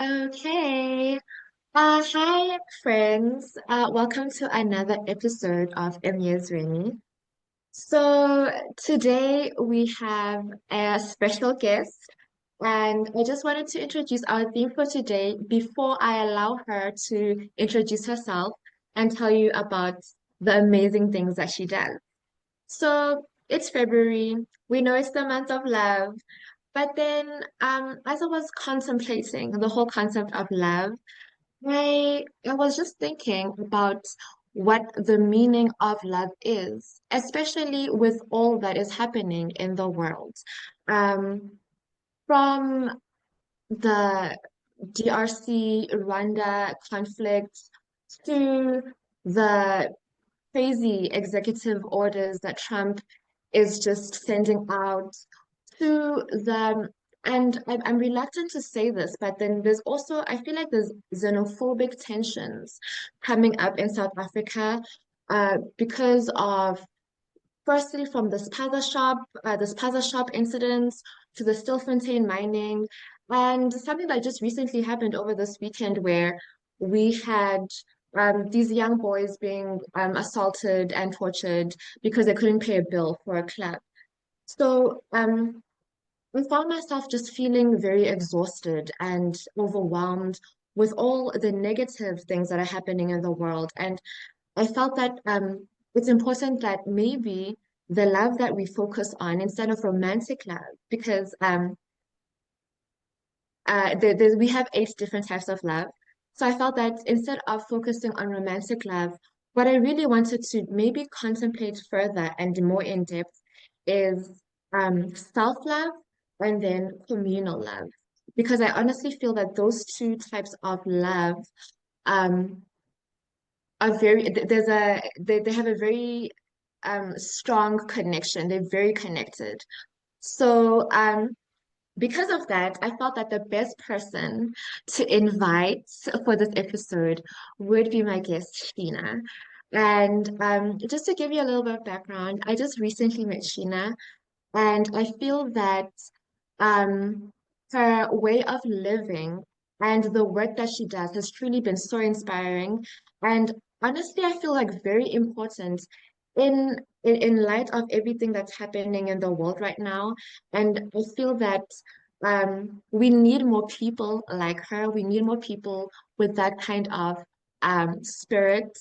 Okay. Hi, friends. Welcome to another episode of Emya's Rini. So today we have a special guest, and I just wanted to introduce our theme for today before I allow her to introduce herself and tell you about the amazing things that she does. So it's February. We know it's the month of love. But then, as I was contemplating the whole concept of love, I was just thinking about what the meaning of love is, especially with all that is happening in the world. Um, from the DRC, Rwanda conflict to the crazy executive orders that Trump is just sending out to the and I'm reluctant to say this, but then there's also I feel like there's xenophobic tensions coming up in South Africa because of firstly from the spaza shop incidents to the Stilfontein mining, and something that just recently happened over this weekend where we had these young boys being assaulted and tortured because they couldn't pay a bill for a club. So I found myself just feeling very exhausted and overwhelmed with all the negative things that are happening in the world. And I felt that it's important that maybe the love that we focus on instead of romantic love, because we have eight different types of love. So I felt that instead of focusing on romantic love, what I really wanted to maybe contemplate further and more in depth is self-love and then communal love. Because I honestly feel that those two types of love um, are they have a very strong connection. They're very connected. So because of that, I felt that the best person to invite for this episode would be my guest, Sheena. And just to give you a little bit of background, I just recently met Sheena, and I feel that um, her way of living and the work that she does has truly been so inspiring. And honestly, I feel like very important in light of everything that's happening in the world right now. And I feel that we need more people like her. We need more people with that kind of spirit.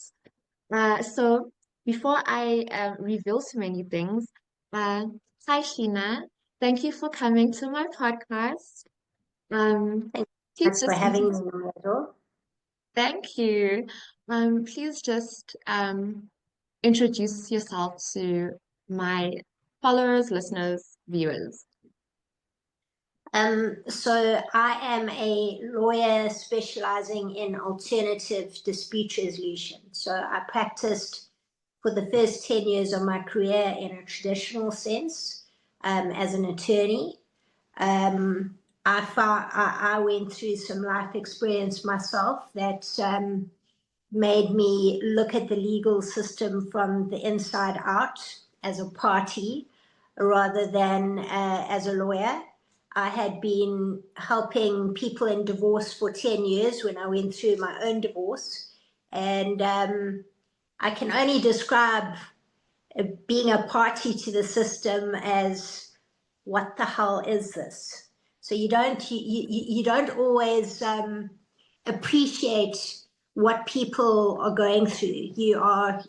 So before I reveal too many things, uh, hi Sheena, thank you for coming to my podcast. Um, Thank you so please much for just having me, Rachel. thank you. Please just introduce yourself to my followers, listeners, viewers. So I am a lawyer specializing in alternative dispute resolution. So I practiced for the first 10 years of my career in a traditional sense, as an attorney. I went through some life experience myself that made me look at the legal system from the inside out as a party rather than as a lawyer. I had been helping people in divorce for 10 years when I went through my own divorce. And I can only describe being a party to the system as what the hell is this? So you don't always appreciate what people are going through. You are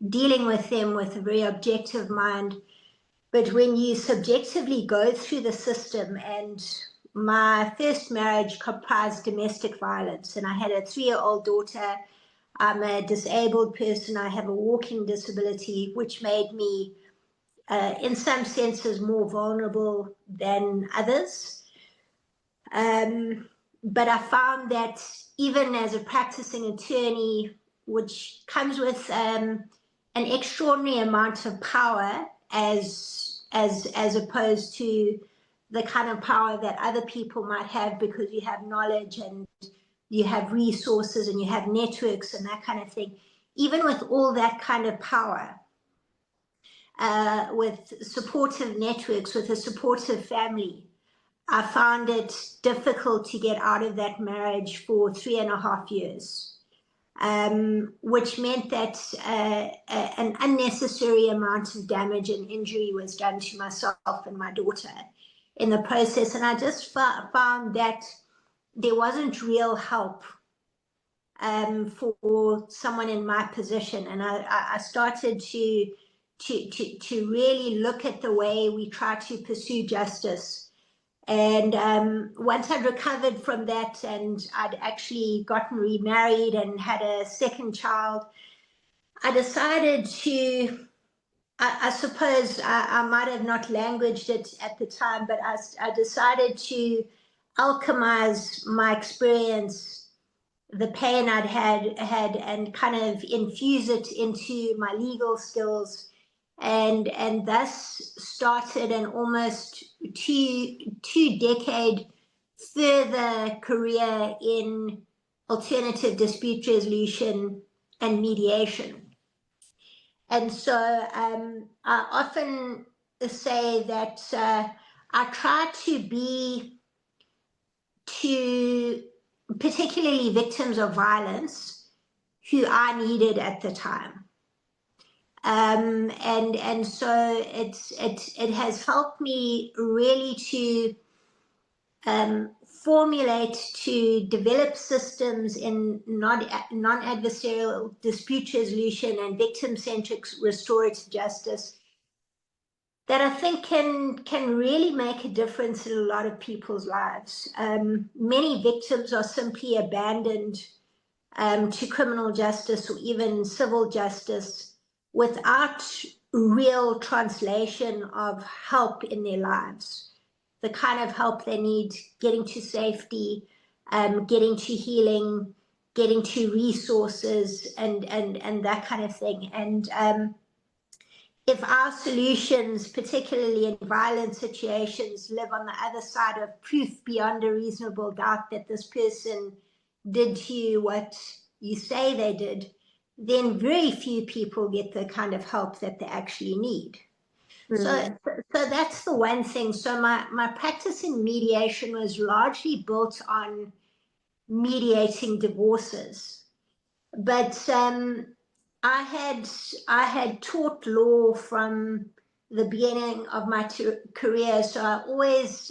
dealing with them with a very objective mind, but when you subjectively go through the system, and my first marriage comprised domestic violence, and I had a 3-year-old daughter. I'm a disabled person. I have a walking disability, which made me, in some senses, more vulnerable than others. But I found that even as a practicing attorney, which comes with an extraordinary amount of power, as opposed to the kind of power that other people might have because you have knowledge and you have resources and you have networks and that kind of thing. Even with all that kind of power, with supportive networks, with a supportive family, I found it difficult to get out of that marriage for 3.5 years, which meant that an unnecessary amount of damage and injury was done to myself and my daughter in the process. And I just found that there wasn't real help for someone in my position. And I started to really look at the way we try to pursue justice. And once I'd recovered from that, and I'd actually gotten remarried and had a second child, I decided to, I suppose I might have not languaged it at the time, but I decided to alchemize my experience, the pain I'd had, and kind of infuse it into my legal skills, and thus started an almost two-decade further career in alternative dispute resolution and mediation. And so I often say that I try to particularly victims of violence who I needed at the time. And so it has helped me really to formulate, to develop systems in non-adversarial dispute resolution and victim-centric restorative justice that I think can really make a difference in a lot of people's lives. Many victims are simply abandoned to criminal justice or even civil justice without real translation of help in their lives. The kind of help they need getting to safety, getting to healing, getting to resources, and that kind of thing. And if our solutions, particularly in violent situations, live on the other side of proof beyond a reasonable doubt that this person did to you what you say they did, then very few people get the kind of help that they actually need. So that's the one thing. So my practice in mediation was largely built on mediating divorces. But I had taught law from the beginning of my career, so I always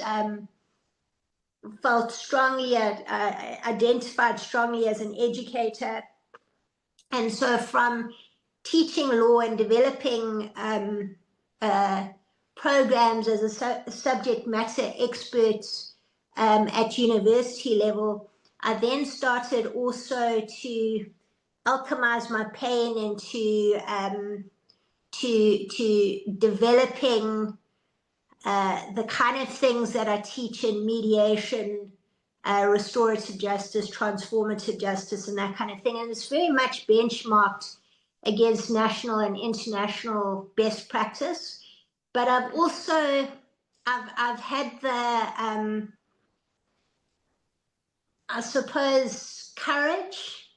felt strongly, identified strongly as an educator. And so from teaching law and developing programs as a subject matter expert at university level, I then started also to alchemize my pain into to developing the kind of things that I teach in mediation, restorative justice, transformative justice, and that kind of thing. And it's very much benchmarked against national and international best practice. But I've also I've had the I suppose courage,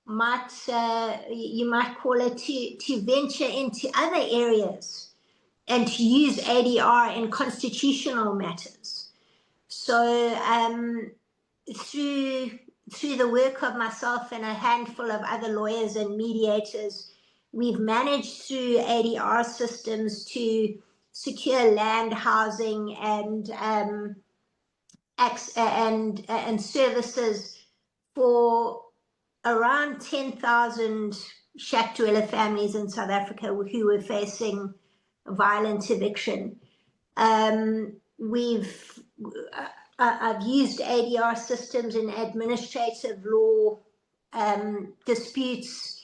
you might call it, to venture into other areas and to use ADR in constitutional matters. So through the work of myself and a handful of other lawyers and mediators, we've managed through ADR systems to secure land, housing, and services for around 10,000 Shaktuela families in South Africa who were facing violent eviction. I've used ADR systems in administrative law disputes,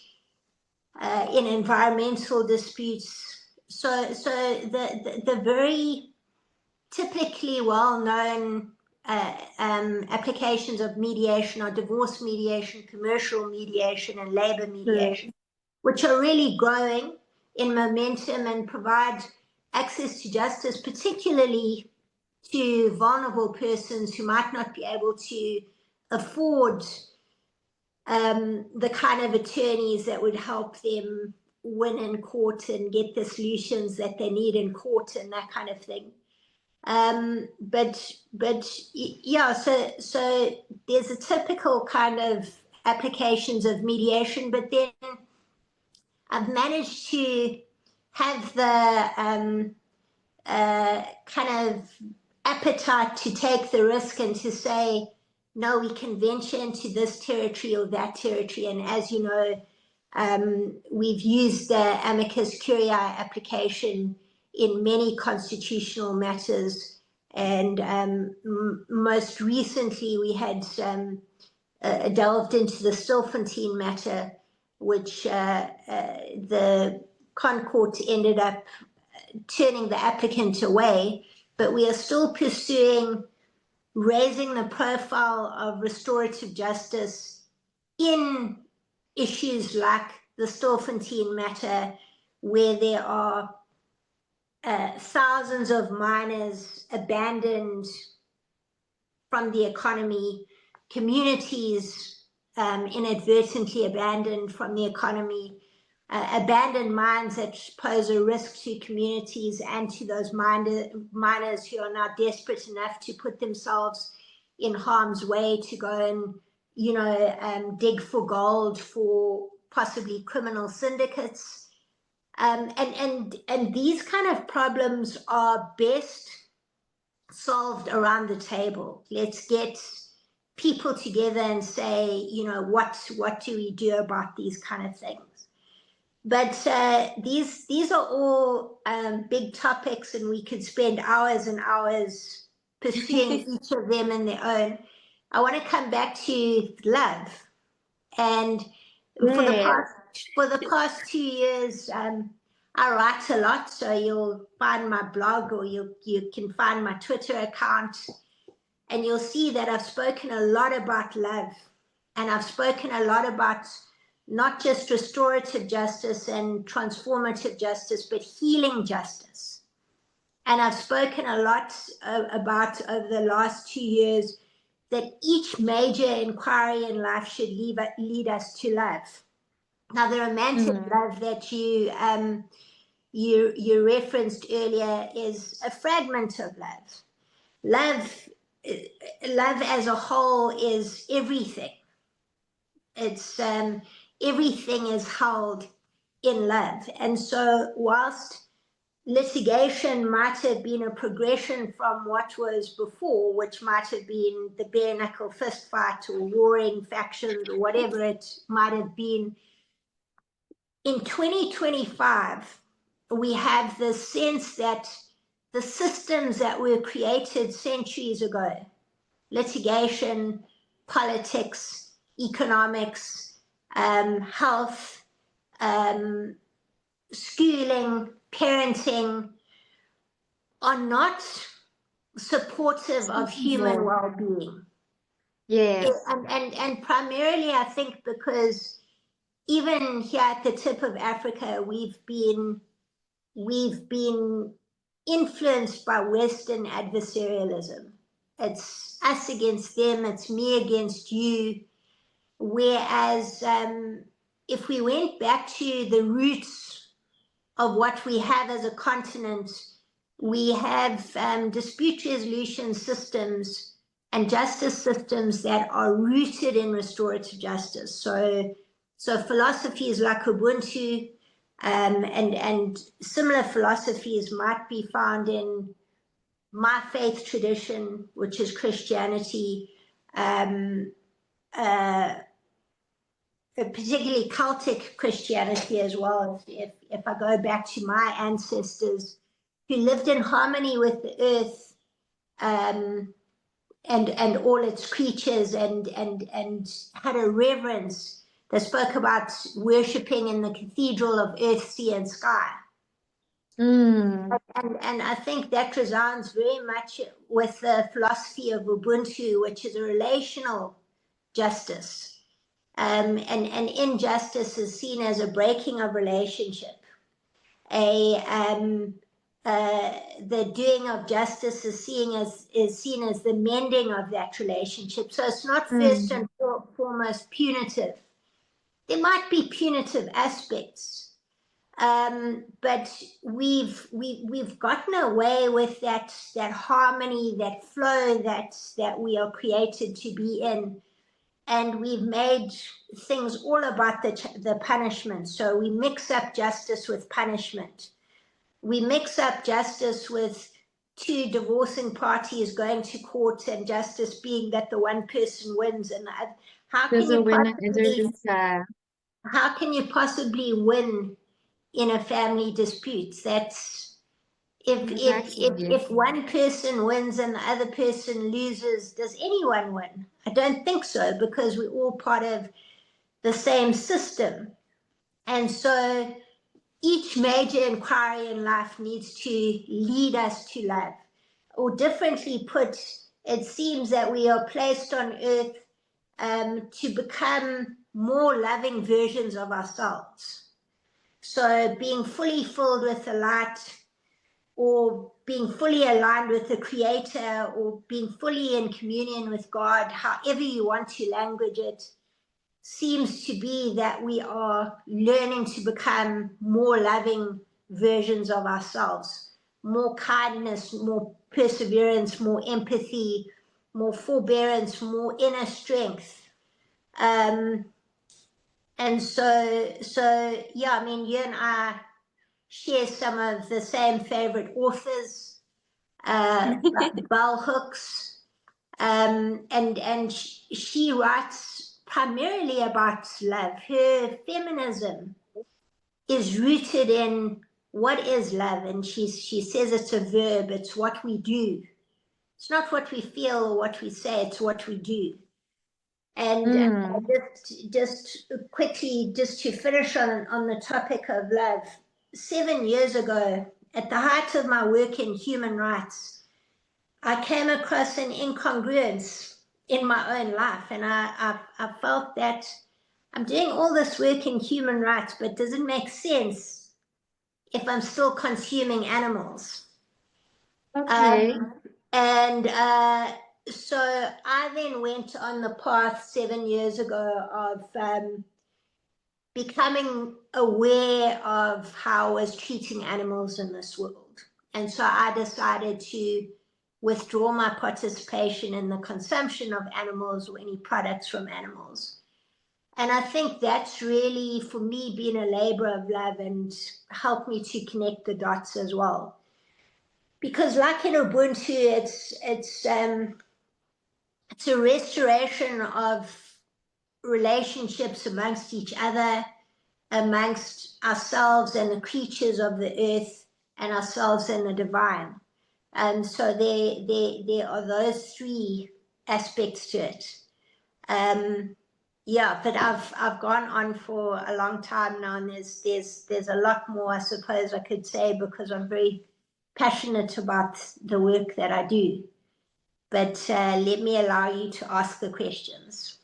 in environmental disputes. So the very typically well-known applications of mediation are divorce mediation, commercial mediation, and labor mediation, which are really growing in momentum and provide access to justice, particularly to vulnerable persons who might not be able to afford the kind of attorneys that would help them win in court and get the solutions that they need in court and that kind of thing. Yeah, so there's a typical kind of applications of mediation, but then I've managed to have the kind of appetite to take the risk and to say, no, we can venture into this territory or that territory. And as you know, we've used the amicus curiae application in many constitutional matters. And most recently, we had delved into the Stilfontein matter, which the Concourt ended up turning the applicant away, but we are still pursuing raising the profile of restorative justice in issues like the Stilfontein matter, where there are thousands of miners abandoned from the economy, communities inadvertently abandoned from the economy, abandoned mines that pose a risk to communities and to those miners who are now desperate enough to put themselves in harm's way to go and, dig for gold for possibly criminal syndicates. And these kind of problems are best solved around the table. Let's get people together and say, what do we do about these kind of things? But these are all big topics, and we could spend hours and hours pursuing each of them in their own. I want to come back to love, and for the past 2 years, I write a lot. So you'll find my blog, or you can find my Twitter account, and you'll see that I've spoken a lot about love, and I've spoken a lot about not just restorative justice and transformative justice, but healing justice. And I've spoken a lot about over the last 2 years that each major inquiry in life should lead us to love. Now, the romantic love that you referenced earlier is a fragment of love. Love as a whole is everything. It's everything is held in love. And so whilst litigation might have been a progression from what was before, which might have been the bare knuckle fist fight or warring factions or whatever it might have been, in 2025, we have the sense that the systems that were created centuries ago, litigation, politics, economics, health, schooling, parenting, are not supportive of human well-being. Yes. And primarily, I think, because even here at the tip of Africa, we've been influenced by Western adversarialism. It's us against them, it's me against you. Whereas if we went back to the roots of what we have as a continent, we have dispute resolution systems and justice systems that are rooted in restorative justice. So philosophies like Ubuntu and similar philosophies might be found in my faith tradition, which is Christianity, particularly Celtic Christianity as well. If I go back to my ancestors who lived in harmony with the earth and all its creatures, and had a reverence that spoke about worshipping in the cathedral of earth, sea, and sky. And I think that resounds very much with the philosophy of Ubuntu, which is a relational justice. And injustice is seen as a breaking of relationship. The doing of justice is seen as the mending of that relationship. So it's not first and foremost punitive. There might be punitive aspects, But we've gotten away with that harmony, that flow that we are created to be in, and we've made things all about the punishment. So we mix up justice with punishment. We mix up justice with two divorcing parties going to court, and justice being that the one person wins, and how There's can a you winner and a possibly loser. how can you possibly win in a family dispute? That's Exactly. if one person wins and the other person loses, does anyone win? I don't think so, because we're all part of the same system. And so each major inquiry in life needs to lead us to love. Or differently put, it seems that we are placed on earth to become more loving versions of ourselves. So being fully filled with the light, or being fully aligned with the Creator, or being fully in communion with God, however you want to language it, seems to be that we are learning to become more loving versions of ourselves, more kindness, more perseverance, more empathy, more forbearance, more inner strength. Um, and so yeah, I mean, you and I share some of the same favorite authors, bell hooks, and she writes primarily about love. Her feminism is rooted in what is love, and she says it's a verb. It's what we do. It's not what we feel or what we say. It's what we do. And Mm. just quickly, just to finish on the topic of love, 7 years ago, at the height of my work in human rights, I came across an incongruence in my own life, and I felt that I'm doing all this work in human rights, but does it make sense if I'm still consuming animals? Okay. And so I then went on the path 7 years ago of becoming aware of how I was treating animals in this world. And so I decided to withdraw my participation in the consumption of animals or any products from animals. And I think that's really, for me, been a labor of love and helped me to connect the dots as well. Because like in Ubuntu, it's a restoration of relationships amongst each other, amongst ourselves and the creatures of the earth, and ourselves and the divine. And so there are those three aspects to it. Yeah, but I've gone on for a long time now, and there's a lot more I suppose I could say, because I'm very passionate about the work that I do. But let me allow you to ask the questions.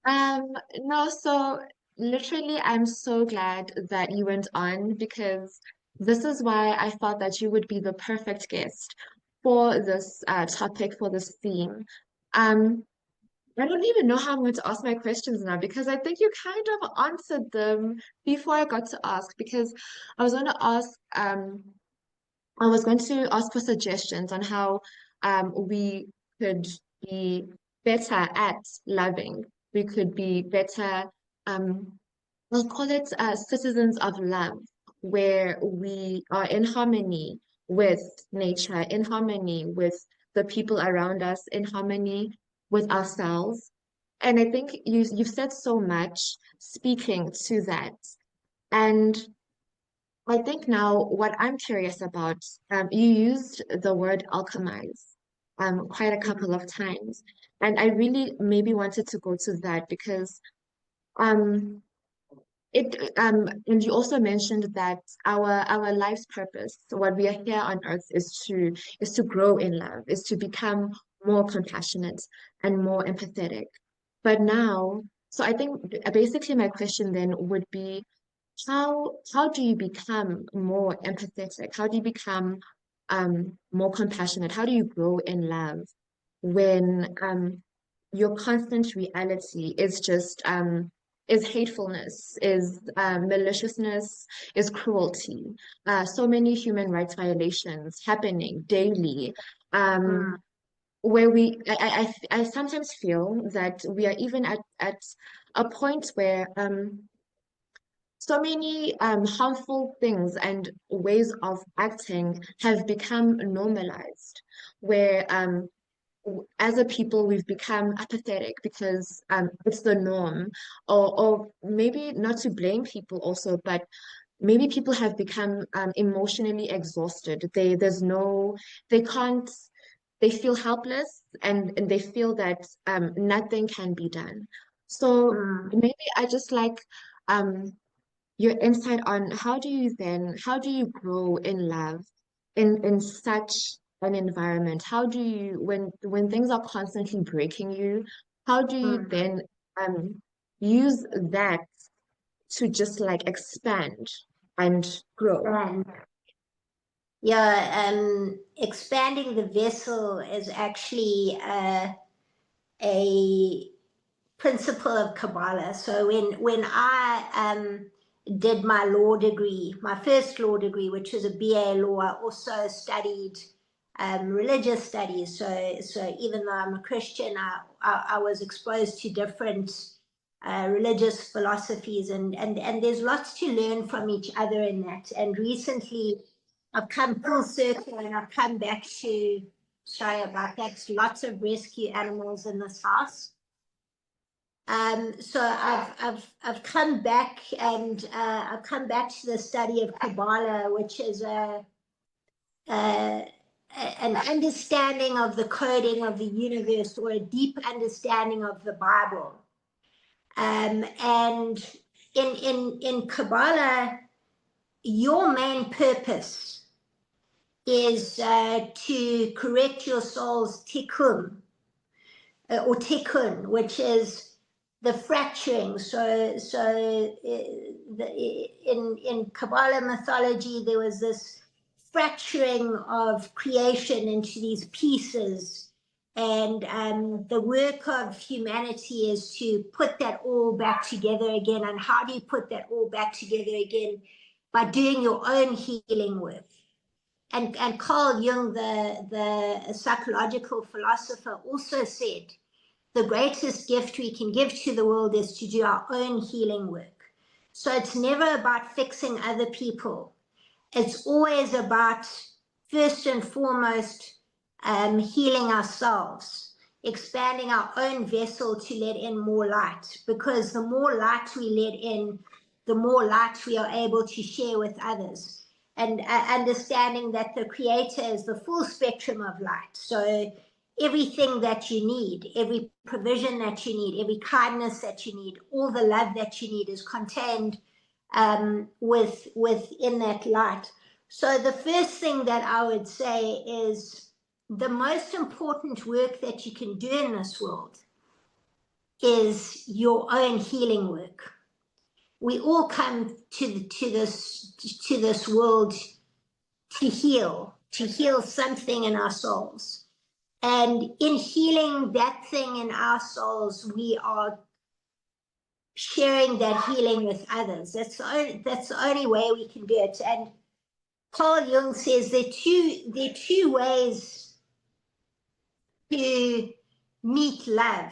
No, so literally, I'm so glad that you went on because this is why I felt that you would be the perfect guest for this topic, for this theme. Um, I don't even know how I'm going to ask my questions now because I think you kind of answered them before I got to ask because I was going to ask I was going to ask for suggestions on how we could be better at loving. We could be better, we'll call it citizens of love, where we are in harmony with nature, in harmony with the people around us, in harmony with ourselves. And I think you've said so much speaking to that. And I think now what I'm curious about, you used the word alchemize quite a couple of times. And I really maybe wanted to go to that because um and you also mentioned that our life's purpose, what we are here on earth is to grow in love, is to become more compassionate and more empathetic. But now, so I think basically my question then would be how do you become more empathetic? How do you become more compassionate? How do you grow in love when your constant reality is just is hatefulness, is maliciousness, is cruelty. So many human rights violations happening daily. mm, Where I sometimes feel that we are even at a point where so many harmful things and ways of acting have become normalized, where as a people we've become apathetic because it's the norm, or maybe not to blame people also, but maybe people have become emotionally exhausted. They can't, they feel helpless, and they feel that nothing can be done. So mm. maybe I just like um your insight on how do you grow in love in such an environment? How do you, when things are constantly breaking you, how do you Mm. then um use that to just like expand and grow? And yeah, expanding the vessel is actually a principle of Kabbalah. So when I did my law degree, my first law degree, which was a BA law, I also studied religious studies. So even though I'm a Christian, I was exposed to different religious philosophies, and there's lots to learn from each other in that. And recently, I've come full circle, and I've come back to, sorry about that, lots of rescue animals in this house. So I've come back, and I've come back to the study of Kabbalah, which is an understanding of the coding of the universe, or a deep understanding of the Bible. And in Kabbalah, your main purpose is to correct your soul's tikkun, or tikkun, which is the fracturing. In Kabbalah mythology, there was this fracturing of creation into these pieces, and the work of humanity is to put that all back together again. And how do you put that all back together again? By doing your own healing work. And Carl Jung, the psychological philosopher, also said the greatest gift we can give to the world is to do our own healing work. So it's never about fixing other people. It's always about, first and foremost, healing ourselves, expanding our own vessel to let in more light. Because the more light we let in, the more light we are able to share with others. And understanding that the Creator is the full spectrum of light. So everything that you need, every provision that you need, every kindness that you need, all the love that you need is contained within that light. So the first thing that I would say is the most important work that you can do in this world is your own healing work. We all come to this world to heal something in our souls. And in healing that thing in our souls, we are sharing that healing with others. That's the only way we can do it. And Carl Jung says there are two ways to meet love.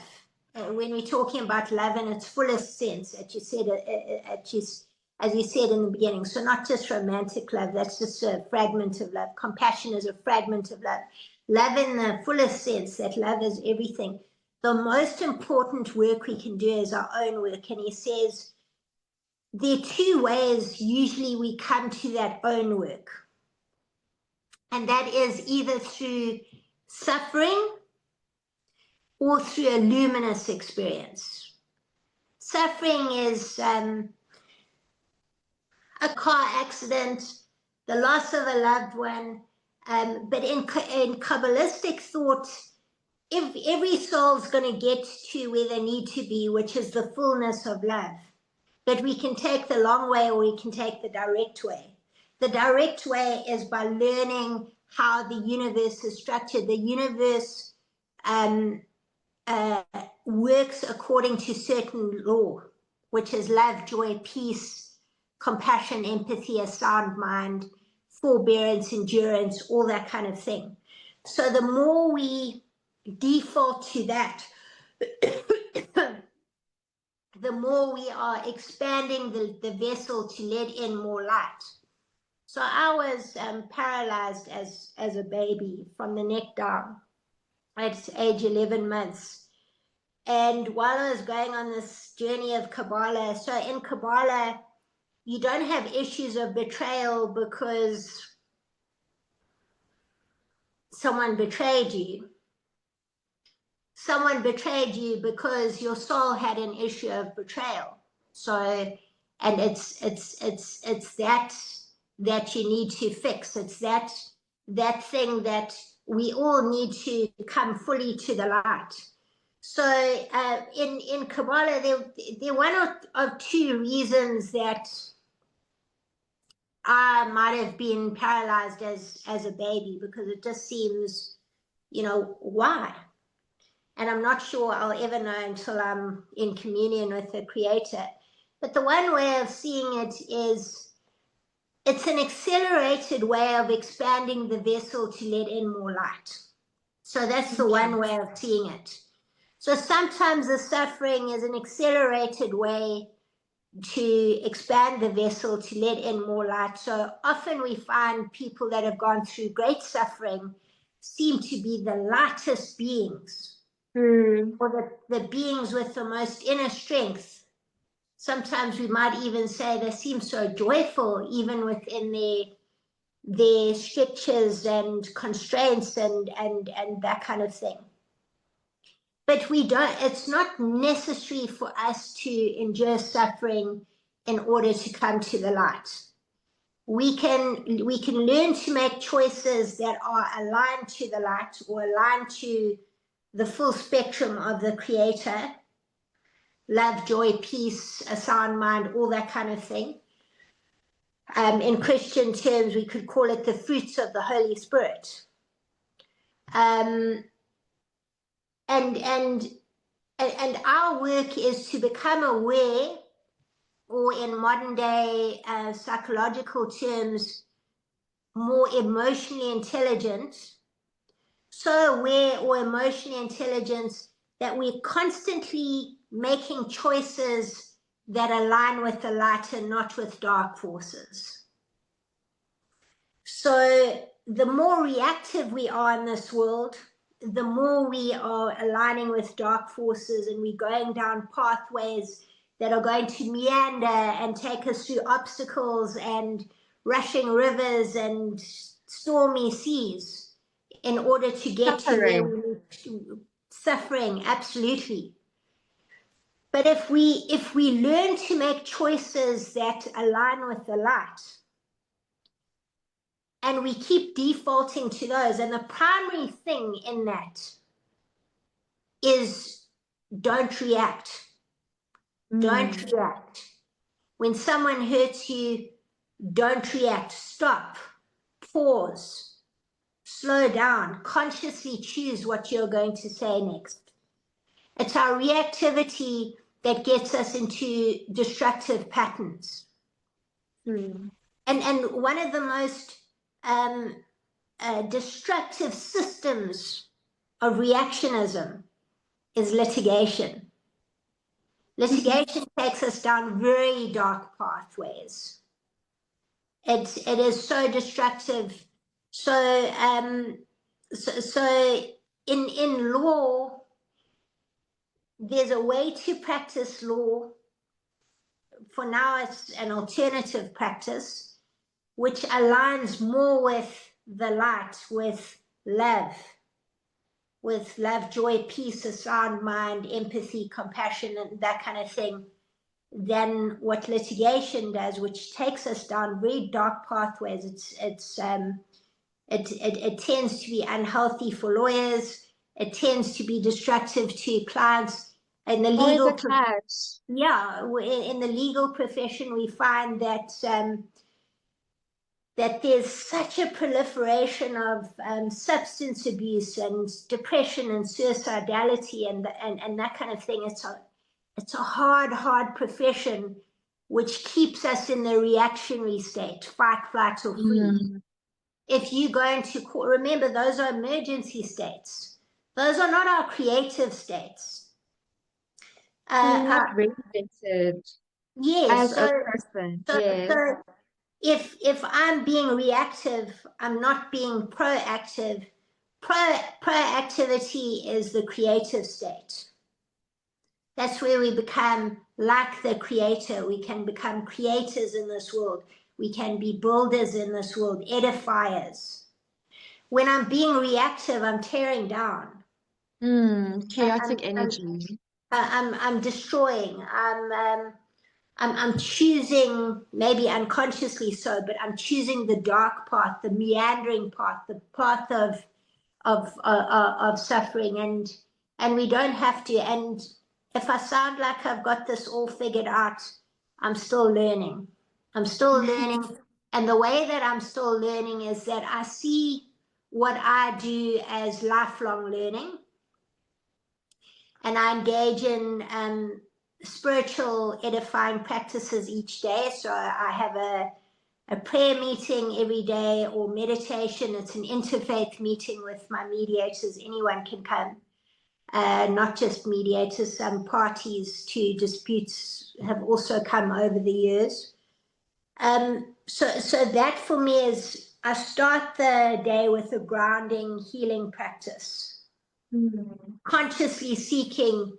When we're talking about love in its fullest sense, as you said in the beginning. So not just romantic love, that's just a fragment of love. Compassion is a fragment of love. Love in the fullest sense, that love is everything. The most important work we can do is our own work. And he says there are two ways usually we come to that own work. And that is either through suffering or through a luminous experience. Suffering is a car accident, the loss of a loved one, but in Kabbalistic thought, if every soul's going to get to where they need to be, which is the fullness of love. But we can take the long way, or we can take the direct way. The direct way is by learning how the universe is structured. The universe works according to certain law. which is love, joy, peace, compassion, empathy, a sound mind, forbearance, endurance, all that kind of thing. So the more we default to that, the more we are expanding the vessel to let in more light. So I was paralyzed as a baby from the neck down at age 11 months. And while I was going on this journey of Kabbalah, so in Kabbalah, you don't have issues of betrayal because someone betrayed you. Someone betrayed you because your soul had an issue of betrayal. So, and it's that you need to fix. It's that thing that we all need to come fully to the light. So in Kabbalah, there are one of two reasons that I might have been paralyzed as a baby, because it just seems, why? And I'm not sure I'll ever know until I'm in communion with the Creator. But the one way of seeing it is it's an accelerated way of expanding the vessel to let in more light. So that's the one way of seeing it. So sometimes the suffering is an accelerated way to expand the vessel to let in more light. So often we find people that have gone through great suffering seem to be the lightest beings, or the beings with the most inner strength. Sometimes we might even say they seem so joyful, even within their strictures and constraints and that kind of thing. But it's not necessary for us to endure suffering in order to come to the light. We can learn to make choices that are aligned to the light, or aligned to the full spectrum of the Creator. Love, joy, peace, a sound mind, all that kind of thing. In Christian terms, we could call it the fruits of the Holy Spirit. And our work is to become aware, or in modern day psychological terms, more emotionally intelligent. So aware or emotionally intelligent that we're constantly making choices that align with the light and not with dark forces. So the more reactive we are in this world, the more we are aligning with dark forces, and we're going down pathways that are going to meander and take us through obstacles and rushing rivers and stormy seas in order to get to where we need to. Suffering, absolutely. But if we learn to make choices that align with the light, and we keep defaulting to those, and the primary thing in that is don't react. Don't react. When someone hurts you, don't react. Stop. Pause. Slow down. Consciously choose what you're going to say next. It's our reactivity that gets us into destructive patterns. And one of the most destructive systems of reactionism is litigation. Litigation takes us down very dark pathways. It is so destructive. So in law, there's a way to practice law. For now, it's an alternative practice, which aligns more with the light, with love, joy, peace, a sound mind, empathy, compassion, and that kind of thing, than what litigation does, which takes us down very dark pathways. It tends to be unhealthy for lawyers. It tends to be destructive to clients. In the legal, in the legal profession, we find that that there's such a proliferation of substance abuse and depression and suicidality and that kind of thing. It's a hard profession, which keeps us in the reactionary state, fight, flight, or freeze. If you go into court, remember, those are emergency states. Those are not our creative states. We're not regulated Yes, as a person. Yes. so if I'm being reactive, I'm not being proactive. Proactivity is the creative state. That's where we become like the creator. We can become creators in this world. We can be builders in this world, edifiers. When I'm being reactive, I'm tearing down. Chaotic energy. I'm destroying. I'm choosing, maybe unconsciously so, but I'm choosing the dark path, the meandering path, the path of suffering, and we don't have to. And if I sound like I've got this all figured out, I'm still learning. I'm still learning, and the way that I'm still learning is that I see what I do as lifelong learning, and I engage in spiritual edifying practices each day. So I have a prayer meeting every day, or meditation. It's an interfaith meeting with my mediators. Anyone can come, not just mediators. Some parties to disputes have also come over the years. So that for me is, I start the day with a grounding, healing practice, consciously seeking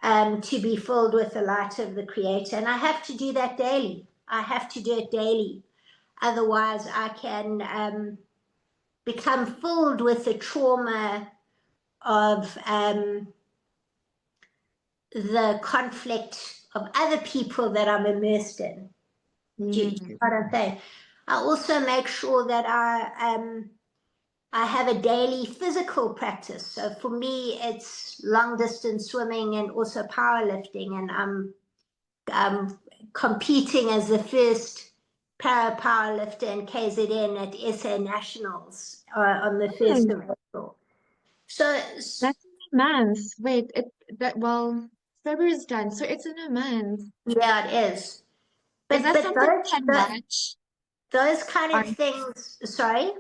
to be filled with the light of the Creator. And I have to do that daily. I have to do it daily. Otherwise, I can become filled with the trauma of the conflict of other people that I'm immersed in. Do you know what I'm saying? I also make sure that I have a daily physical practice. So for me, it's long distance swimming and also powerlifting, and I'm competing as the first para powerlifter in KZN at SA Nationals on the 1st of April. So That's in a month. Wait, February is done, so it's in a month. yeah, it is. Is But that something we can those watch? those kind of things. Sorry.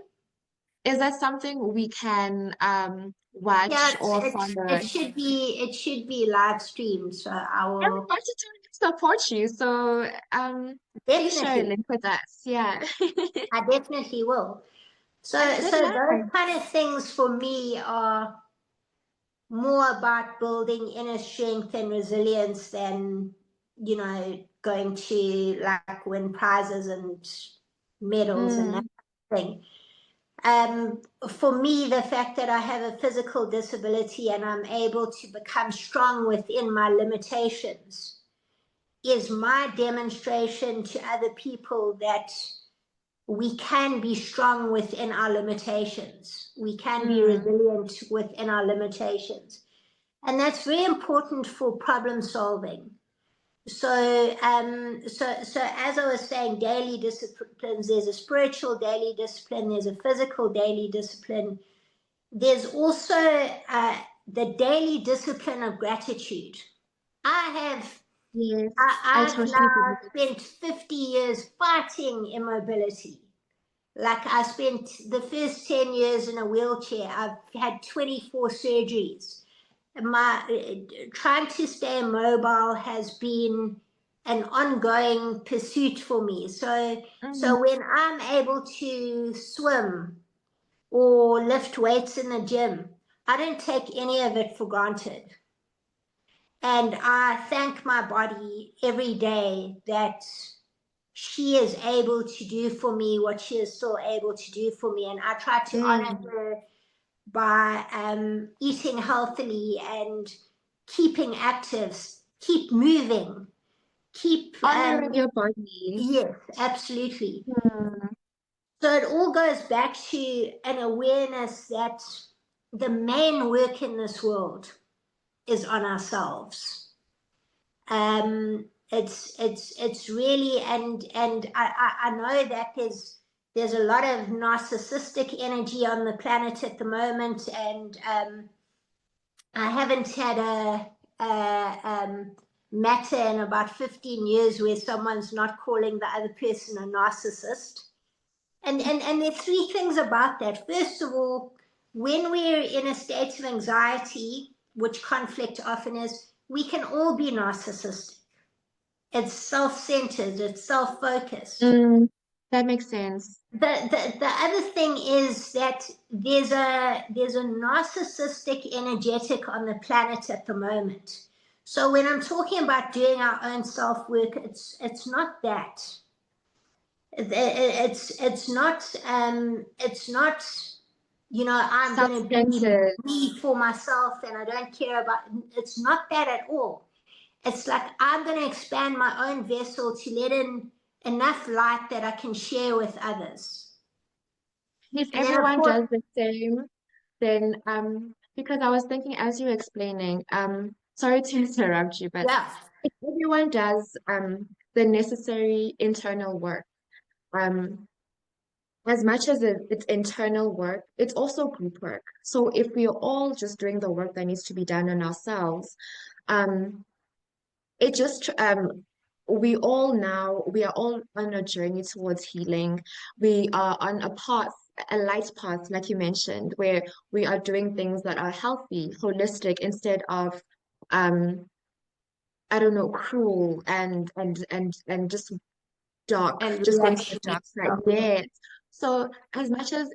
Is that something we can Yeah, watch or follow? it should be live streamed. So I I'm will about to support you, so please share a definitely. link with us. Yeah. I definitely will. So And good those luck. kind of things for me are more about building inner strength and resilience than, going to like win prizes and medals and that thing. For me, the fact that I have a physical disability and I'm able to become strong within my limitations is my demonstration to other people that we can be strong within our limitations. We can be resilient within our limitations. And that's very important for problem solving. So as I was saying, daily disciplines, there's a spiritual daily discipline, there's a physical daily discipline. There's also the daily discipline of gratitude. Yes, I I've totally now believe. spent 50 years fighting immobility. Like, I spent the first 10 years in a wheelchair. I've had 24 surgeries. My trying to stay mobile has been an ongoing pursuit for me. So when I'm able to swim or lift weights in the gym, I don't take any of it for granted. And I thank my body every day that she is able to do for me what she is still able to do for me. And I try to honor her by eating healthily and keeping active, keep moving, keep Honoring your body. yes, absolutely. Hmm. So it all goes back to an awareness that the main work in this world is on ourselves. It's really, and I know that there's a lot of narcissistic energy on the planet at the moment, and I haven't had a matter in about 15 years where someone's not calling the other person a narcissist. And there are three things about that. First of all, when we're in a state of anxiety, which conflict often is, we can all be narcissistic. It's self-centered, it's self-focused. That makes sense. The other thing is that there's a narcissistic energetic on the planet at the moment. So when I'm talking about doing our own self-work, it's not that. It's not I'm going to be me for myself and I don't care about. It's not that at all. It's like I'm going to expand my own vessel to let in enough light that I can share with others. If everyone does the same, then because I was thinking as you were explaining, sorry to interrupt you, but yeah, if everyone does the necessary internal work, as much as it's internal work, it's also group work. So if we're all just doing the work that needs to be done on ourselves, um, it just we are all on a journey towards healing. We are on a light path, like you mentioned, where we are doing things that are healthy, holistic, instead of I don't know, cruel and just dark, and just going to the reactionary dark side. stuff. Yes. So as much as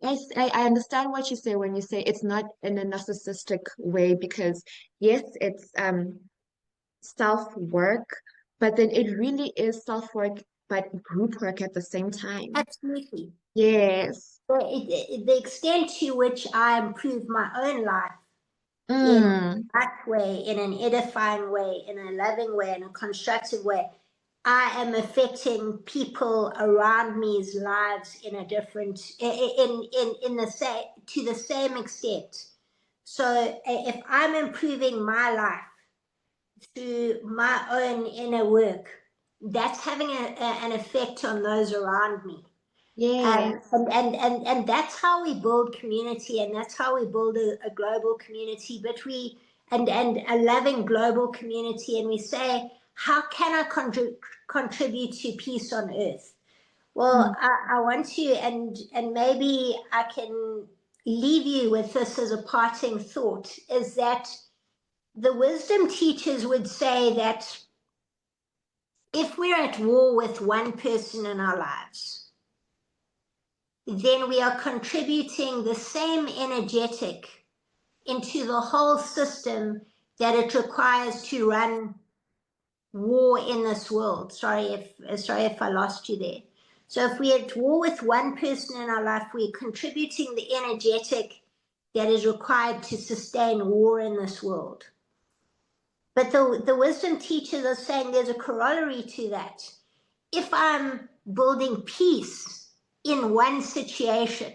I understand what you say when you say it's not in a narcissistic way, because yes, it's self-work, but then it really is self-work, but group work at the same time. Absolutely. Yes. The extent to which I improve my own life in that way, in an edifying way, in a loving way, in a constructive way, I am affecting people around me's lives in a different, in the same, to the same extent. So if I'm improving my life through my own inner work, that's having an effect on those around me. Yes. And that's how we build community, and that's how we build a global community, but and a loving global community. And we say, how can I contribute to peace on earth? Well, I want to, and maybe I can leave you with this as a parting thought, is that the wisdom teachers would say that if we're at war with one person in our lives, then we are contributing the same energetic into the whole system that it requires to run war in this world. Sorry if I lost you there. So if we're at war with one person in our life, we're contributing the energetic that is required to sustain war in this world. But the wisdom teachers are saying there's a corollary to that. If I'm building peace in one situation,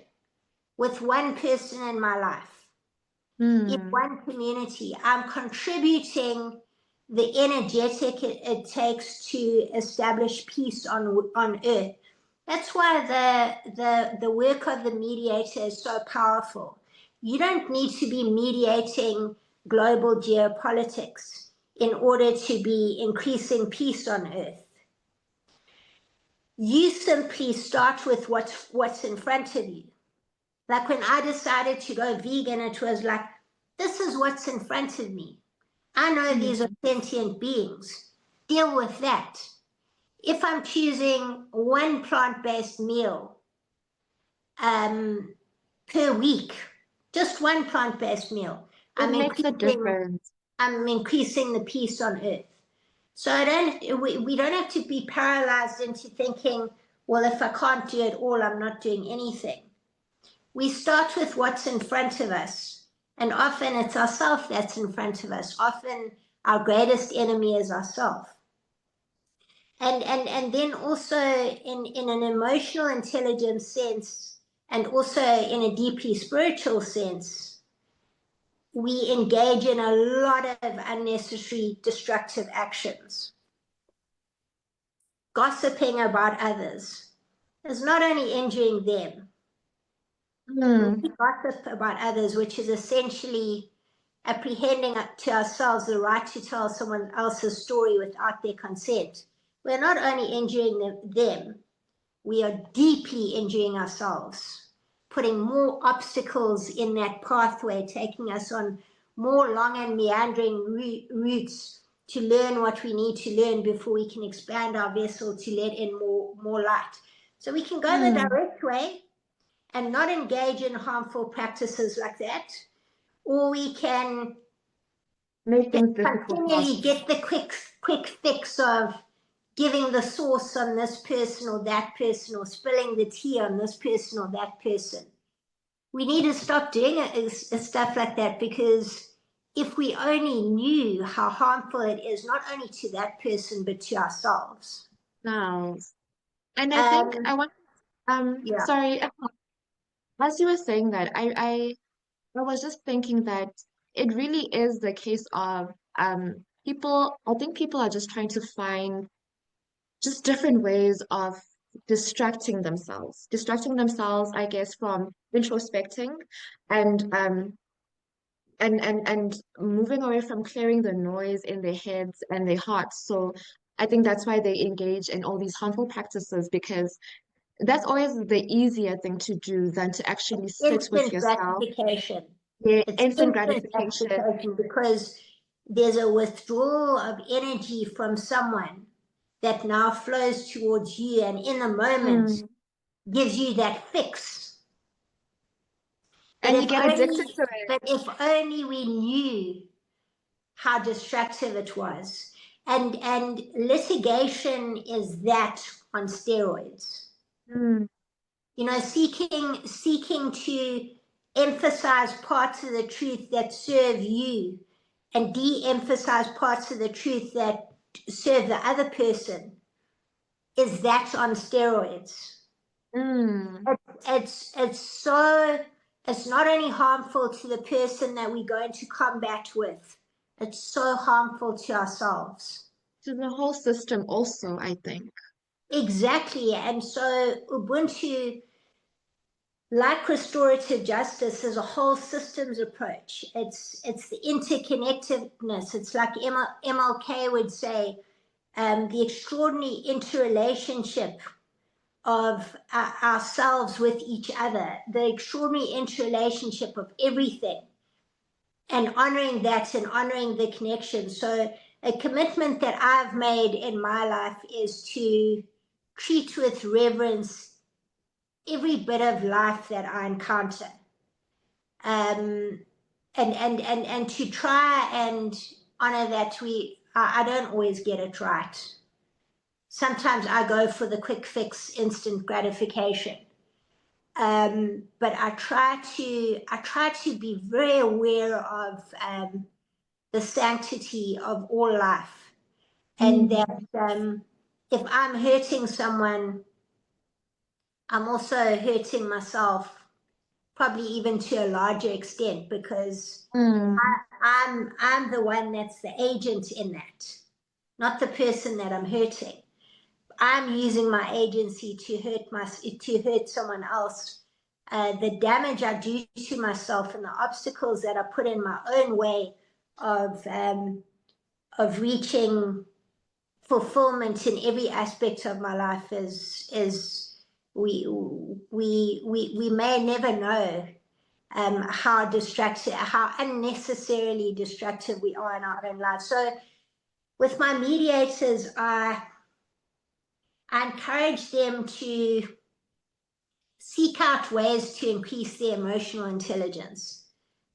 with one person in my life, in one community, I'm contributing the energetic it takes to establish peace on earth. That's why the work of the mediator is so powerful. You don't need to be mediating global geopolitics in order to be increasing peace on earth. You simply start with what's in front of you. Like when I decided to go vegan, it was like, this is what's in front of me. I know these are sentient beings. Deal with that. If I'm choosing one plant-based meal per week, just one plant-based meal, It makes a difference. I'm increasing the peace on earth. So we don't have to be paralyzed into thinking, well, if I can't do it all, I'm not doing anything. We start with what's in front of us, and often it's ourself that's in front of us. Often our greatest enemy is ourself. And then also in an emotional intelligence sense, and also in a deeply spiritual sense, we engage in a lot of unnecessary destructive actions. Gossiping about others is not only injuring them, we gossip about others, which is essentially apprehending to ourselves the right to tell someone else's story without their consent, we're not only injuring them, we are deeply injuring ourselves, putting more obstacles in that pathway, taking us on more long and meandering routes to learn what we need to learn before we can expand our vessel to let in more light. So we can go the Mm. direct way and not engage in harmful practices like that, or we can Make things difficult for continually ourselves. get the quick fix of giving the sauce on this person or that person, or spilling the tea on this person or that person. We need to stop doing stuff like that, because if we only knew how harmful it is, not only to that person but to ourselves. Now, and I think I Um, want yeah, sorry, as you were saying that, I was just thinking that it really is the case of people, I think people are just trying to find just different ways of distracting themselves, I guess, from introspecting and and moving away from clearing the noise in their heads and their hearts. So I think that's why they engage in all these harmful practices, because that's always the easier thing to do than to actually sit with instant yourself. gratification. Yeah, It's instant instant gratification. gratification because there's a withdrawal of energy from someone that now flows towards you, and in the moment Mm. gives you that fix. But And you if get addicted only, to it. but if only we knew how distractive it was. And litigation is that on steroids. Mm. You know, seeking to emphasize parts of the truth that serve you and de-emphasize parts of the truth that serve the other person, is that on steroids. Mm. It's so, it's not only harmful to the person that we go into combat with, it's so harmful to ourselves. To the whole system also, I think. Exactly. And so Ubuntu, like restorative justice, is a whole systems approach. It's the interconnectedness. It's like MLK would say, the extraordinary interrelationship of ourselves with each other, the extraordinary interrelationship of everything, and honoring that and honoring the connection. So a commitment that I've made in my life is to treat with reverence every bit of life that I encounter, um, and to try and honor that I don't always get it right. Sometimes I go for the quick fix, instant gratification. But I try to be very aware of the sanctity of all life, and that Mm. if I'm hurting someone, I'm also hurting myself, probably even to a larger extent, because Mm. I'm the one that's the agent in that, not the person that I'm hurting. I'm using my agency to hurt someone else. The damage I do to myself and the obstacles that I put in my own way of reaching fulfillment in every aspect of my life is we may never know how distracted, how unnecessarily destructive we are in our own lives. So with my mediators, I encourage them to seek out ways to increase their emotional intelligence,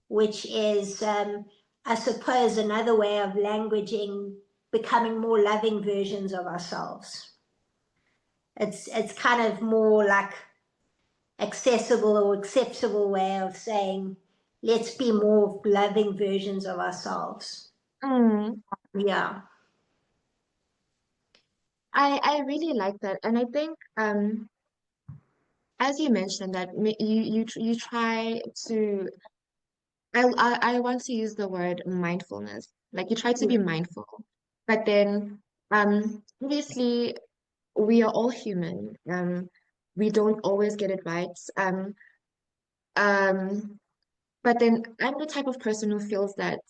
which is, I suppose, another way of languaging becoming more loving versions of ourselves. It's kind of more like accessible or acceptable way of saying, let's be more loving versions of ourselves. Mm. Yeah. I really like that, and I think as you mentioned that you try to I want to use the word mindfulness. Like you try to be mindful, but then obviously we are all human. We don't always get it right. Um But then I'm the type of person who feels that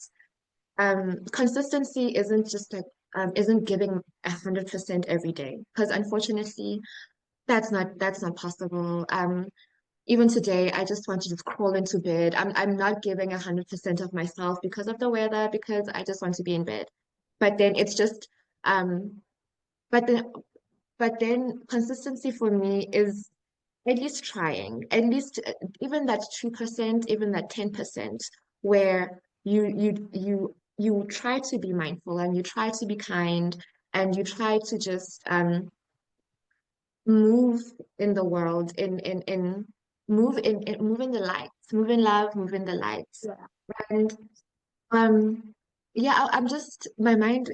consistency isn't just like isn't giving 100% every day. Because unfortunately, that's not possible. Even today, I just want to just crawl into bed. I'm not giving 100% of myself because of the weather, because I just want to be in bed. But then it's just um but then but then consistency for me is at least trying, at least even that 2%, even that 10%, where you try to be mindful and you try to be kind and you try to just move in the world in move in the lights, move in love, move in the lights. Yeah. And um yeah, I'm just my mind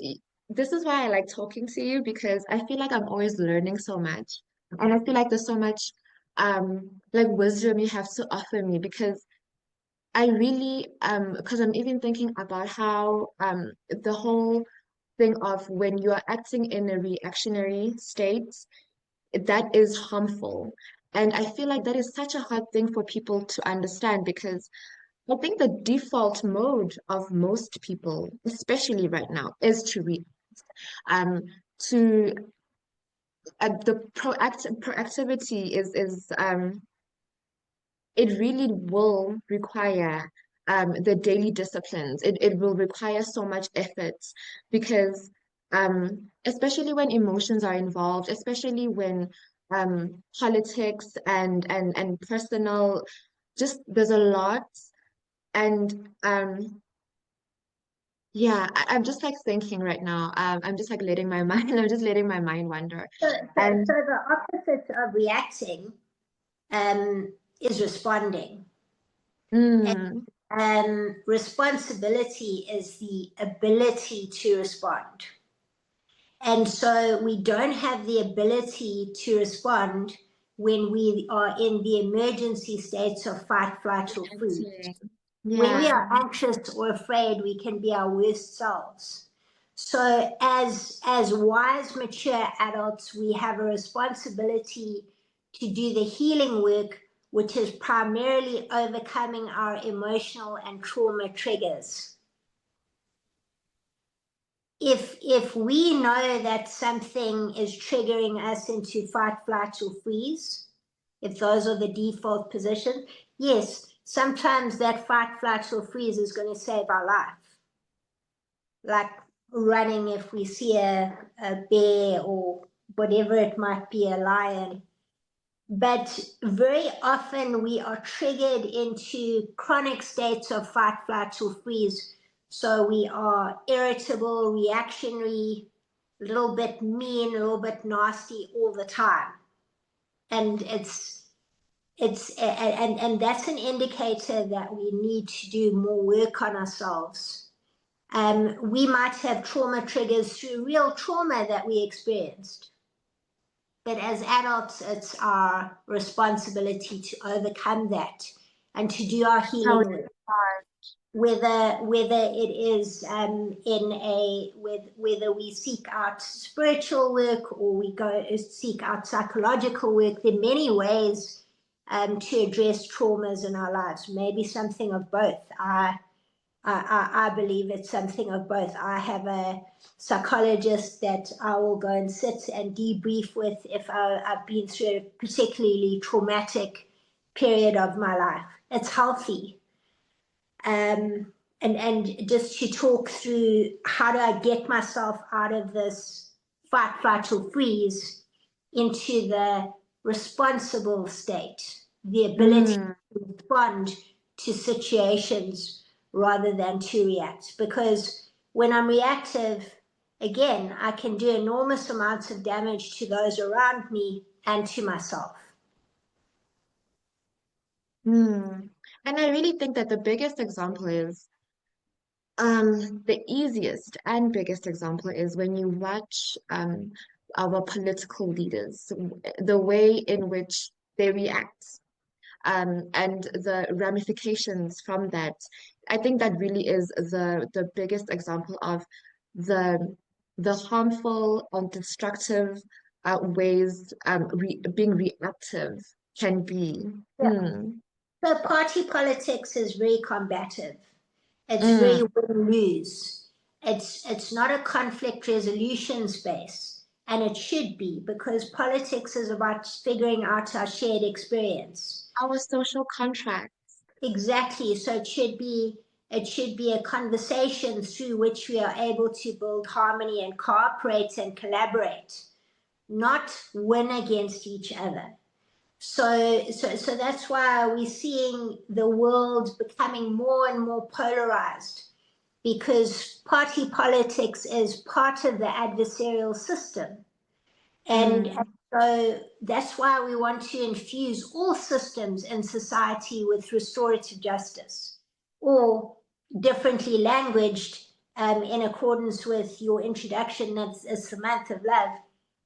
this is why I like talking to you because I feel like I'm always learning so much. And I feel like there's so much like wisdom you have to offer me because I really because I'm even thinking about how the whole thing of when you are acting in a reactionary state that is harmful. And I feel like that is such a hard thing for people to understand because I think the default mode of most people, especially right now, is to read. Um, to the proactivity is it really will require the daily disciplines. It will require so much effort because especially when emotions are involved, especially when politics and personal, just there's a lot. And yeah, I'm just like thinking right now. I'm just like letting my mind, I'm just letting my mind wander. So And the opposite of reacting um, is responding. mm, Responsibility is the ability to respond. And so we don't have the ability to respond when we are in the emergency states of fight, flight, or freeze. reacting. When we Yeah. are anxious or afraid, we can be our worst selves. So as wise, mature adults, we have a responsibility to do the healing work, which is primarily overcoming our emotional and trauma triggers. If we know that something is triggering us into fight, flight, or freeze, if those are the default positions, yes, sometimes that fight, flight, or freeze is going to save our life. Like running if we see a bear or whatever it might be, a lion. But very often we are triggered into chronic states of fight, flight, or freeze. So we are irritable, reactionary, a little bit mean, a little bit nasty all the time. And and that's an indicator that we need to do more work on ourselves. We might have trauma triggers through real trauma that we experienced. But as adults, it's our responsibility to overcome that and to do our How it healing work. starts. Whether it is whether we seek out spiritual work or we go seek out psychological work, there are many ways to address traumas in our lives. Maybe something of both. I believe it's something of both. I have a psychologist that I will go and sit and debrief with if I've been through a particularly traumatic period of my life. It's healthy. And just to talk through how do I get myself out of this fight, flight, or freeze into the responsible state, the ability Mm, to respond to situations rather than to react. Because when I'm reactive, again, I can do enormous amounts of damage to those around me and to myself. mm. And I really think that the biggest example is the easiest and biggest example is when you watch our political leaders, the way in which they react, and the ramifications from that. I think that really is the biggest example of the the harmful and destructive ways being reactive can be. Yeah. Mm. So party politics is very combative. It's very Mm. win-lose. It's not a conflict resolution space, and it should be, because politics is about figuring out our shared experience. Our social contract. Exactly. So it should be a conversation through which we are able to build harmony and cooperate and collaborate, not win against each other. So that's why we're seeing the world becoming more and more polarized, because party politics is part of the adversarial system. And Mm. so that's why we want to infuse all systems in society with restorative justice, or differently languaged, in accordance with your introduction, that's a month of love.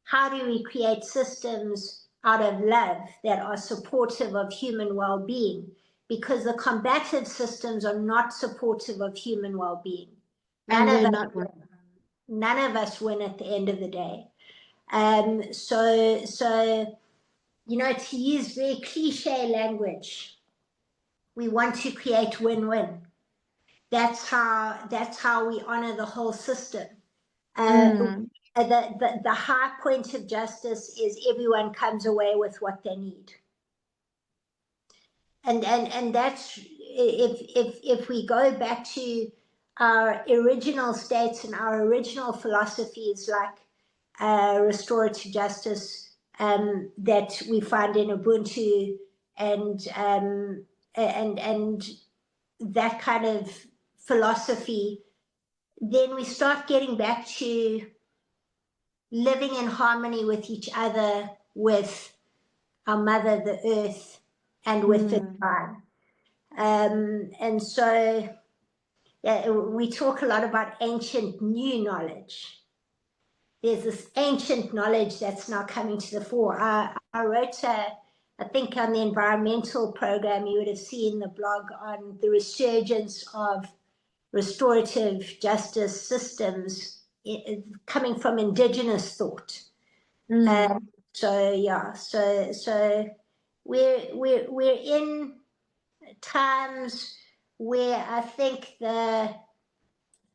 How do we create systems out of love that are supportive of human well-being? Because the combative systems are not supportive of human well-being. And we're not one. None of us win at the end of the day. So to use very cliche language, we want to create win-win. That's how we honor the whole system. Mm. The high point of justice is everyone comes away with what they need. And that's, if we go back to our original states and our original philosophies, like restorative justice, that we find in Ubuntu, and that kind of philosophy, then we start getting back to living in harmony with each other, with our mother, the earth, and with the divine. And so we talk a lot about ancient new knowledge. There's this ancient knowledge that's now coming to the fore. I wrote, I think on the environmental program, you would have seen the blog on the resurgence of restorative justice systems coming from indigenous thought. Mm. So we're in times where I think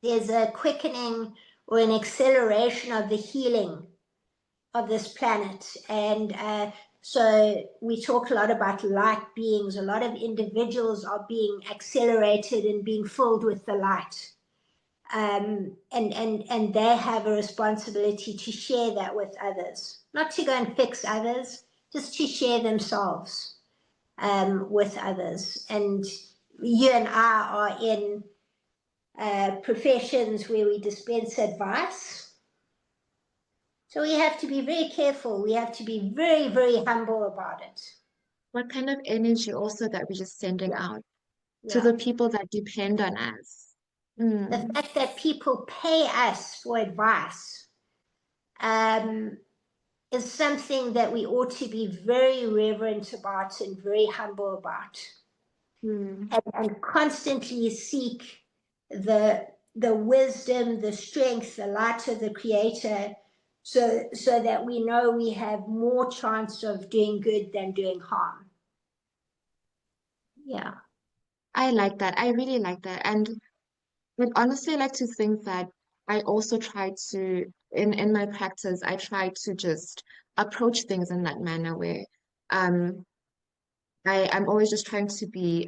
there's a quickening or an acceleration of the healing of this planet. And so we talk a lot about light beings. A lot of individuals are being accelerated and being filled with the light. And they have a responsibility to share that with others, not to go and fix others, just to share themselves with others. And you and I are in professions where we dispense advice. So we have to be very careful. We have to be very, very humble about it. What kind of energy also that we're just sending out to Yeah. the people that depend on us. The fact that people pay us for advice is something that we ought to be very reverent about and very humble about. And constantly seek the wisdom, the strength, the light of the Creator, so that we know we have more chance of doing good than doing harm. Yeah. I like that. I really like that. And I'd honestly like to think that I also try to, in my practice, I try to just approach things in that manner where um I'm always just trying to be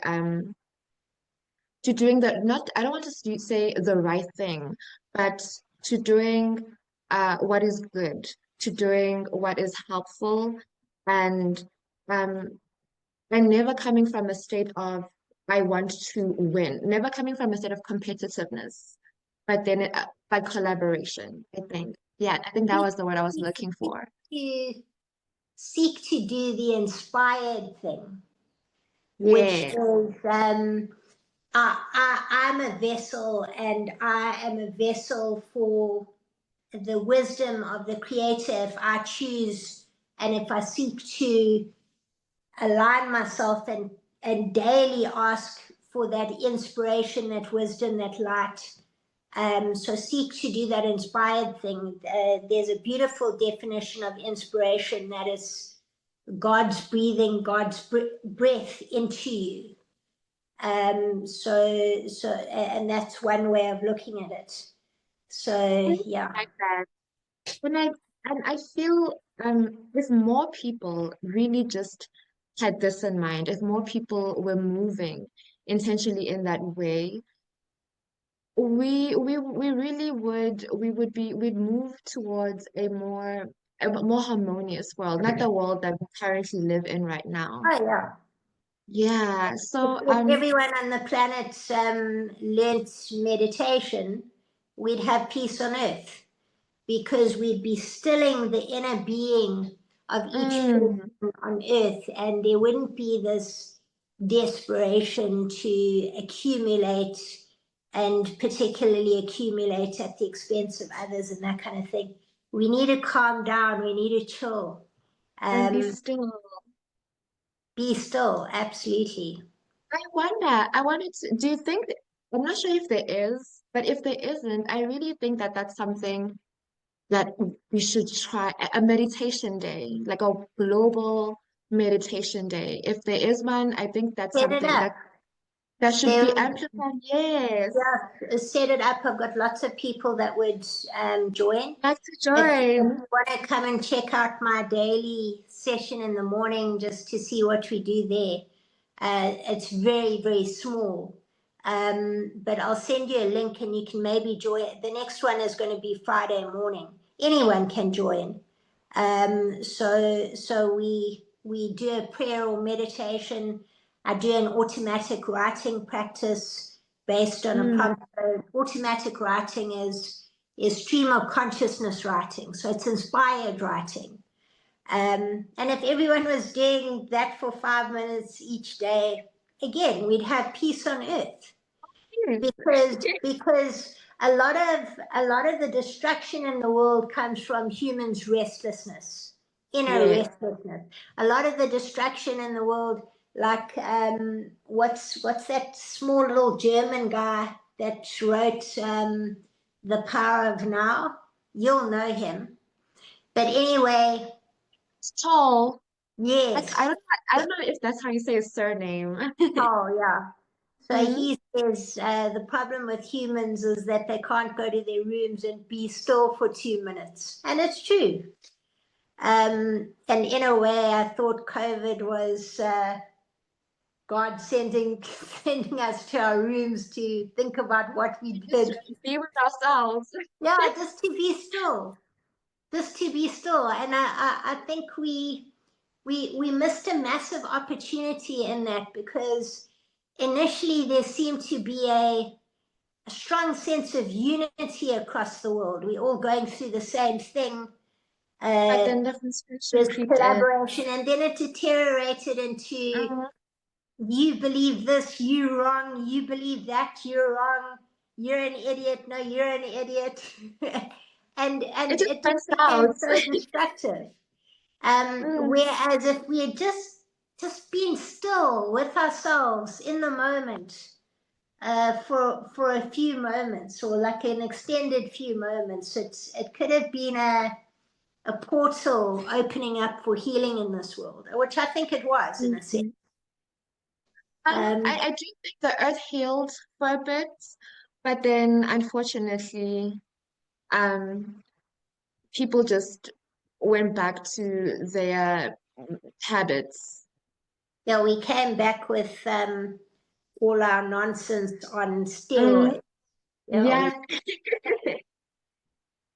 to doing the not I don't want to say the right thing, but to doing what is good, to doing what is helpful, and um and never coming from a state of I want to win, never coming from a state of competitiveness, but then by collaboration, I think. Yeah, I think that was the word I was looking for. To seek to do the inspired thing, which Yeah. is I'm a vessel, and I am a vessel for the wisdom of the Creator if I choose, and if I seek to align myself and daily ask for that inspiration, that wisdom, that light. So seek to do that inspired thing. There's a beautiful definition of inspiration that is God's breathing God's breath into you. And that's one way of looking at it. So yeah. Like that. And I feel if more people really just had this in mind, if more people were moving intentionally in that way, we really we'd move towards a more harmonious world, not the world that we currently live in right now. Oh yeah. Yeah. So If everyone on the planet learnt meditation, we'd have peace on earth, because we'd be stilling the inner being of each person mm, on earth, and there wouldn't be this desperation to accumulate, and particularly accumulate at the expense of others and that kind of thing. We need to calm down, we need to chill. and be still. Be still, absolutely. I wanted to, do you think, I'm not sure if there is, but if there isn't, I really think that that's something that we should try a meditation day, like a global meditation day. If there is one, I think that's Set it something up. that should There be we amplified. Yes, Yeah, set it up. I've got lots of people that would join. like to If join. you want to come and check out my daily session in the morning just to see what we do there, it's very, very small. But I'll send you a link and you can maybe join. The next one is going to be Friday morning. Anyone can join. So we do a prayer or meditation. I do an automatic writing practice based on a Mm, prompt. Automatic writing is stream of consciousness writing, so it's inspired writing. And if everyone was doing that for 5 minutes each day, again, we'd have peace on earth, yes, because a lot of the destruction in the world comes from humans' restlessness, inner yes. restlessness. A lot of the destruction in the world, like what's that small little German guy that wrote The Power of Now? You'll know him. But anyway, It's tall. yes. I don't know if that's how you say his surname. Oh yeah. So Mm, he says the problem with humans is that they can't go to their rooms and be still for 2 minutes. And it's true. And in a way, I thought COVID was God sending us to our rooms to think about what we just did. be with ourselves. Yeah, just to be still. Just to be still. And I think we missed a massive opportunity in that, because initially there seemed to be a strong sense of unity across the world. We're all going through the same thing. But Uh, then the frustration there's creeped in. collaboration, and then it deteriorated into Mm, you believe this, you're wrong, you believe that, you're wrong, you're an idiot, no, you're an idiot. and it just it just went became south. so destructive. Mm, Whereas if we had just been still with ourselves in the moment, for a few moments, or like an extended few moments, it could have been a portal opening up for healing in this world, which I think it was in a sense. mhm. Um, I do think the earth healed for a bit, but then unfortunately, um, people just went back to their habits. yeah, we came back with all our nonsense on Mm, steroids. yeah.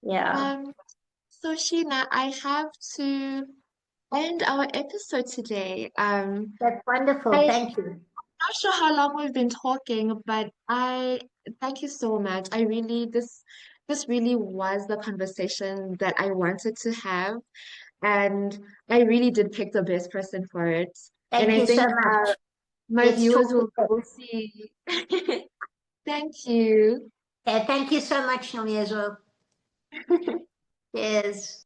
Yeah, Um, so Sheena, I have to end our episode today. that's wonderful. I'm Thank you. not sure how long we've been talking, but I thank you so much. This really was the conversation that I wanted to have. And I really did pick the best person for it. And Thank I you so think much. my Let's talk viewers will again. see. Thank you. Okay, thank you so much, Nomi, as well. Cheers.